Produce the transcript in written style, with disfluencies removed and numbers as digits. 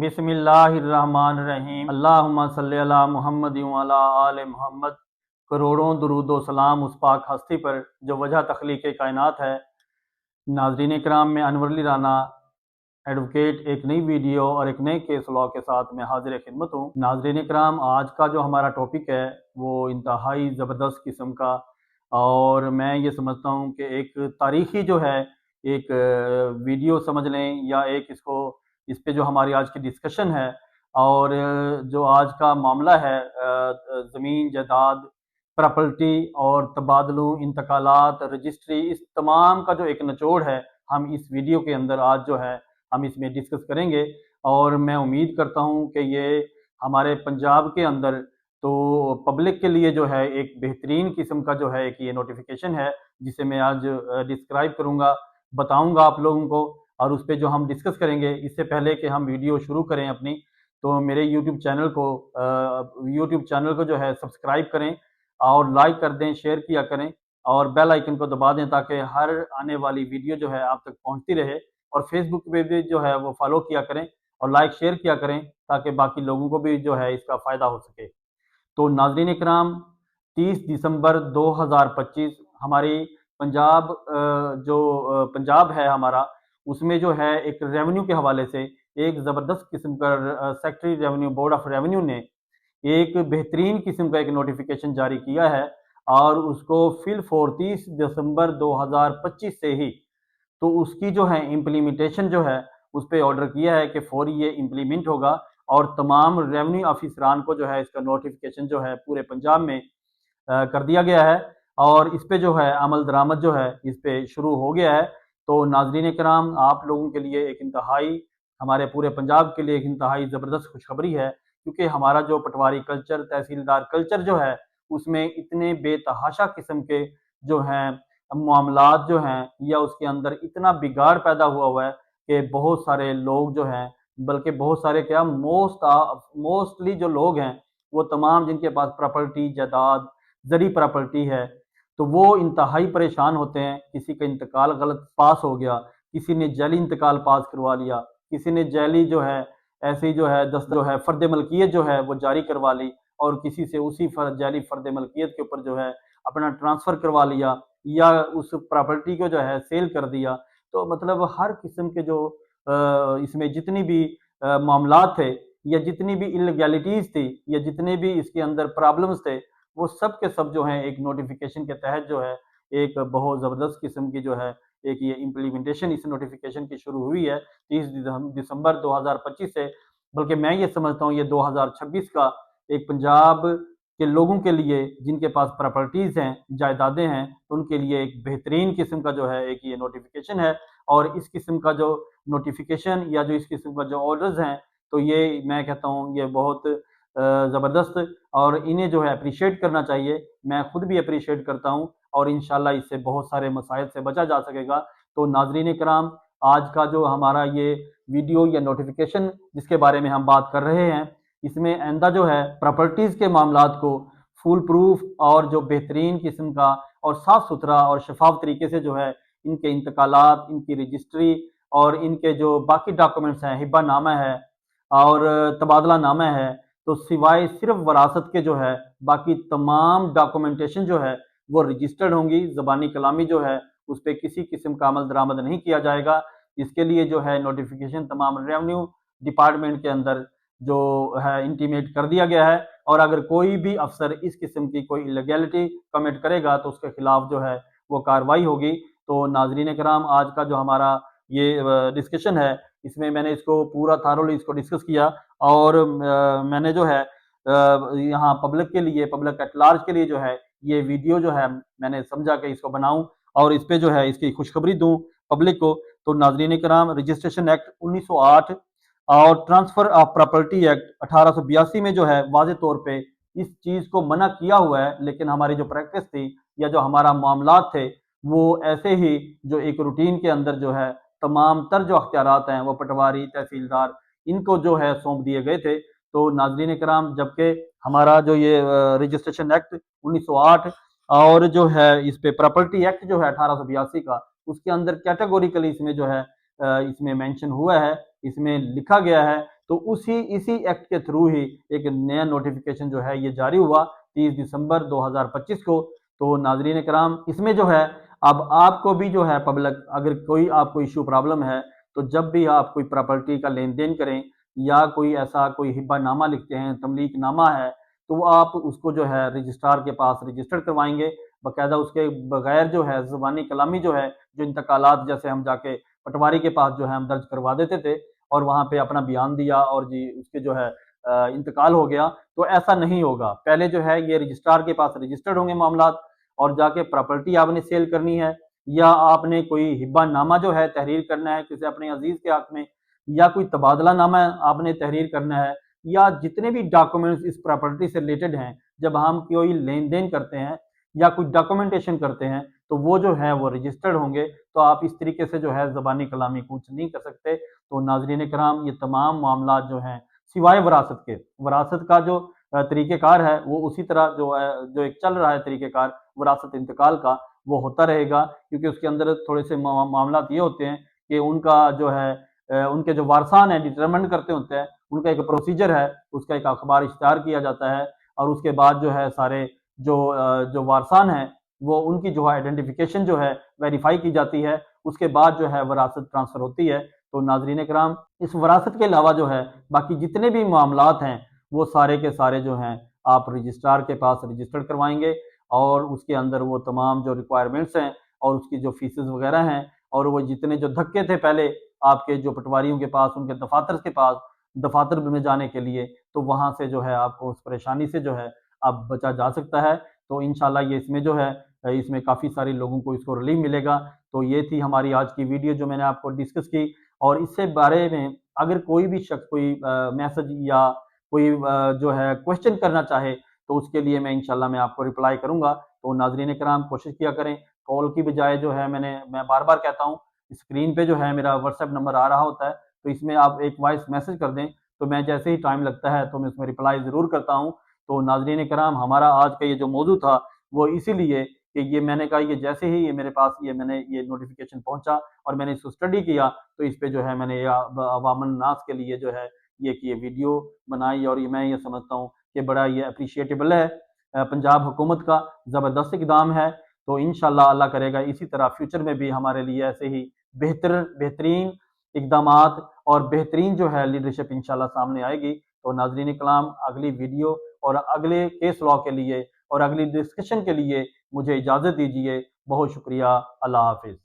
बिस्मिल्लाहिर्रहमानिर्रहीम अल्लाहुम्मा सल्ली अला मुहम्मद व अला आले मुहम्मद। करोड़ों दुरूद व सलाम उस पाक हस्ती पर जो वजह तख्लीक कायनात है। नाज़रीन इकराम, में अनवर अली राना एडवोकेट एक नई वीडियो और एक नए केस लॉ के साथ मैं हाजिर खिदमत हूँ। नाज़रीन इकराम, आज का जो हमारा टॉपिक है वो इंतहाई ज़बरदस्त किस्म का, और मैं ये समझता हूँ कि एक तारीख़ी जो है एक वीडियो समझ लें, या एक इस पे जो हमारी आज की डिस्कशन है, और जो आज का मामला है ज़मीन जायदाद, प्रॉपर्टी और तबादलों, इंतकालात, रजिस्ट्री, इस तमाम का जो एक निचोड़ है, हम इस वीडियो के अंदर आज जो है हम इसमें डिस्कस करेंगे। और मैं उम्मीद करता हूँ कि ये हमारे पंजाब के अंदर तो पब्लिक के लिए जो है एक बेहतरीन किस्म का जो है एक ये नोटिफिकेशन है, जिसे मैं आज डिस्क्राइब करूँगा, बताऊँगा आप लोगों को, और उस पर जो हम डिस्कस करेंगे। इससे पहले कि हम वीडियो शुरू करें अपनी, तो मेरे यूट्यूब चैनल को जो है सब्सक्राइब करें और लाइक कर दें, शेयर किया करें, और बेल आइकन को दबा दें ताकि हर आने वाली वीडियो जो है आप तक पहुंचती रहे। और फेसबुक पे भी जो है वो फॉलो किया करें और लाइक शेयर किया करें, ताकि बाकी लोगों को भी जो है इसका फ़ायदा हो सके। तो नाज़रीन इकराम, 30 दिसंबर 2025 हमारी पंजाब पंजाब है हमारा, उसमें जो है एक रेवेन्यू के हवाले से एक ज़बरदस्त किस्म का secretary revenue board of revenue ने एक बेहतरीन किस्म का एक नोटिफिकेशन जारी किया है, और उसको फिल फॉर 30 दिसंबर 2025 से ही तो उसकी जो है इम्प्लीमेंटेशन जो है उस पर ऑर्डर किया है कि फौरी ये इम्प्लीमेंट होगा, और तमाम रेवेन्यू ऑफिसरान को जो है इसका नोटिफिकेशन जो है पूरे पंजाब में कर दिया गया है, और इस पे जो है अमल दरामद जो है इस पे शुरू हो गया है। तो नाजरीन कराम, आप लोगों के लिए एक इंतहाई, हमारे पूरे पंजाब के लिए एक इंतहाई ज़बरदस्त खुशखबरी है, क्योंकि हमारा जो पटवारी कल्चर, तहसीलदार कल्चर जो है, उसमें इतने बेतहाशा किस्म के जो हैं मामलात जो हैं, या उसके अंदर इतना बिगाड़ पैदा हुआ है कि बहुत सारे लोग जो हैं, बल्कि बहुत सारे क्या, मोस्टली जो लोग हैं, वो तमाम जिनके पास प्रॉपर्टी, जायदाद, ज़री प्रॉपर्टी है, तो वो इंतहाई परेशान होते हैं। किसी का इंतकाल गलत पास हो गया, किसी ने जाली इंतकाल पास करवा लिया, किसी ने जाली जो है ऐसी जो है जो है फ़र्द मलकियत जो है वो जारी करवा ली, और किसी से उसी जाली फ़र्द मलकियत के ऊपर जो है अपना ट्रांसफ़र करवा लिया, या उस प्रॉपर्टी को जो है सेल कर दिया। तो मतलब हर किस्म के जो इसमें जितनी भी मामलात थे, या जितनी भी इलीगैलिटीज़ थी, या जितने भी इसके अंदर प्रॉब्लम्स थे, वो सब के सब जो हैं एक नोटिफिकेशन के तहत जो है एक बहुत ज़बरदस्त किस्म की जो है एक ये इम्प्लीमेंटेशन इस नोटिफिकेशन की शुरू हुई है 30 दिसंबर 2025 से। बल्कि मैं ये समझता हूँ ये 2026 का एक पंजाब के लोगों के लिए, जिनके पास प्रॉपर्टीज़ हैं, जायदादें हैं, उनके लिए एक बेहतरीन किस्म का जो है एक ये नोटिफिकेशन है। और इस किस्म का जो नोटिफिकेशन या जो इस किस्म का जो ऑर्डर्स हैं, तो ये मैं कहता हूँ ये बहुत ज़बरदस्त, और इन्हें जो है अप्रिशिएट करना चाहिए। मैं खुद भी अप्रिशिएट करता हूँ, और इंशाल्लाह इससे बहुत सारे मसाइल से बचा जा सकेगा। तो नाज़रीन कराम, आज का जो हमारा ये वीडियो या नोटिफिकेशन जिसके बारे में हम बात कर रहे हैं, इसमें आइंदा जो है प्रॉपर्टीज़ के मामलात को फुल प्रूफ और जो बेहतरीन किस्म का और साफ़ सुथरा और शफाफ तरीके से जो है इनके इंतकालात, इनकी रजिस्ट्री और इनके जो बाकी डॉक्यूमेंट्स हैं, हिब्बा नामा है और तबादला नामा है, तो सिवाय सिर्फ वरासत के जो है बाकी तमाम डॉक्यूमेंटेशन जो है वो रजिस्टर्ड होंगी। ज़बानी कलामी जो है उस पर किसी किस्म का अमल दरामद नहीं किया जाएगा। इसके लिए जो है नोटिफिकेशन तमाम रेवेन्यू डिपार्टमेंट के अंदर जो है इंटीमेट कर दिया गया है, और अगर कोई भी अफसर इस किस्म की कोई इलीगैलिटी कमिट करेगा तो उसके खिलाफ जो है वो कार्रवाई होगी। तो नाजरीन कराम, आज का जो हमारा ये डिस्कशन है, इसमें मैंने इसको पूरा थारोली इसको डिस्कस किया, और मैंने जो है यहाँ पब्लिक के लिए, पब्लिक एट लार्ज के लिए जो है ये वीडियो जो है मैंने समझा कि इसको बनाऊं और इस पे जो है इसकी खुशखबरी दूं पब्लिक को। तो नाजरीन कराम, रजिस्ट्रेशन एक्ट 1908 और ट्रांसफर ऑफ प्रॉपर्टी एक्ट 1882 में जो है वाज़े तौर पे इस चीज़ को मना किया हुआ है, लेकिन हमारी जो प्रैक्टिस थी या जो हमारा मामलात थे, वो ऐसे ही जो एक रूटीन के अंदर जो है तमाम तर जो अख्तियारात हैं वो पटवारी, तहसीलदार, इनको जो है सौंप दिए गए थे। तो नाजरीन कराम, जबकि हमारा जो ये रजिस्ट्रेशन एक्ट 1908 और जो है इस पे प्रॉपर्टी एक्ट जो है 1882 का, उसके अंदर कैटेगोरिकली इसमें जो है इसमें मेंशन हुआ है, इसमें लिखा गया है तो इसी एक्ट के थ्रू ही एक नया नोटिफिकेशन जो है ये जारी हुआ 30 दिसंबर 2025 को। तो नाजरीन कराम, इसमें जो है अब आपको भी जो है पब्लिक, अगर कोई आपको इशू प्रॉब्लम है, तो जब भी आप कोई प्रॉपर्टी का लेन देन करें या कोई ऐसा कोई हिब्बानामा लिखते हैं, तमलीकनामा है, तो आप उसको जो है रजिस्ट्रार के पास रजिस्टर्ड करवाएंगे बाकायदा। उसके बगैर जो है ज़ुबानी कलामी जो है, जो इंतकालात जैसे हम जाके पटवारी के पास जो है हम दर्ज करवा देते थे और वहाँ पे अपना बयान दिया और जी उसके जो है इंतकाल हो गया, तो ऐसा नहीं होगा। पहले जो है ये रजिस्ट्रार के पास रजिस्टर्ड होंगे मामलात, और जाके प्रॉपर्टी आपने सेल करनी है या आपने कोई हिब्बानामा जो है तहरीर करना है किसी अपने अजीज के हक में, या कोई तबादला नामा आपने तहरीर करना है, या जितने भी डॉक्यूमेंट्स इस प्रॉपर्टी से रिलेटेड हैं, जब हम कोई लेन देन करते हैं या कोई डॉक्यूमेंटेशन करते हैं, तो वो जो है वो रजिस्टर्ड होंगे। तो आप इस तरीके से जो है ज़बानी कलामी कुछ नहीं कर सकते। तो नाज़रीन कराम, ये तमाम मामला जो हैं सिवाय वरासत के, वरासत का जो तरीक़ेकार है वो उसी तरह जो एक चल रहा है तरीक़ेकार वरासत इंतकाल का, वो होता रहेगा, क्योंकि उसके अंदर थोड़े से मामलात ये होते हैं कि उनका जो है उनके जो वारसान हैं डिटरमिन करते होते हैं, उनका एक प्रोसीजर है, उसका एक अखबार इश्तिहार किया जाता है और उसके बाद जो है सारे जो वारसान हैं वो उनकी जो है आइडेंटिफिकेशन जो है वेरीफाई की जाती है, उसके बाद जो है वरासत ट्रांसफ़र होती है। तो नाज़रीन कराम, इस वरासत के अलावा जो है बाकी जितने भी मामलात हैं वो सारे के सारे जो हैं आप रजिस्ट्रार के पास रजिस्टर्ड करवाएंगे, और उसके अंदर वो तमाम जो रिक्वायरमेंट्स हैं और उसकी जो फीसेस वगैरह हैं और वो जितने जो धक्के थे पहले आपके जो पटवारियों के पास, उनके दफातर के पास, दफातर में जाने के लिए, तो वहाँ से जो है आपको उस परेशानी से जो है अब बचा जा सकता है। तो इंशाल्लाह ये इसमें जो है इसमें काफ़ी सारे लोगों को इसको रिलीफ मिलेगा। तो ये थी हमारी आज की वीडियो जो मैंने आपको डिस्कस की, और इससे बारे में अगर कोई भी शख्स कोई मैसेज या कोई जो है क्वेश्चन करना चाहे, तो उसके लिए मैं इंशाल्लाह मैं आपको रिप्लाई करूँगा। तो नाज़रीन कराम, कोशिश किया करें कॉल की बजाय जो है मैं बार-बार कहता हूँ, स्क्रीन पे जो है मेरा व्हाट्सएप नंबर आ रहा होता है, तो इसमें आप एक वॉइस मैसेज कर दें, तो मैं जैसे ही टाइम लगता है तो मैं उसमें रिप्लाई ज़रूर करता हूँ। तो नाज़रीन कराम, हमारा आज का ये जो मौजू था वो इसीलिए कि ये मैंने कहा ये जैसे ही ये मेरे पास ये नोटिफ़िकेशन पहुँचा और मैंने इसको स्टडी किया, तो इस पे जो है मैंने अवामन नास के लिए जो है ये वीडियो बनाई, और ये मैं ये समझता हूँ कि बड़ा ये एप्रिशिएटेबल है। पंजाब हुकूमत का ज़बरदस्त इक़दाम है। तो इंशाअल्लाह अल्लाह करेगा इसी तरह फ्यूचर में भी हमारे लिए ऐसे ही बेहतरीन इक़दामात और बेहतरीन जो है लीडरशिप इंशाअल्लाह सामने आएगी। तो नाज़रीन कलाम, अगली वीडियो और अगले केस लॉ के लिए और अगली डिस्कशन के लिए मुझे इजाज़त दीजिए। बहुत शुक्रिया। अल्लाह हाफ़िज़।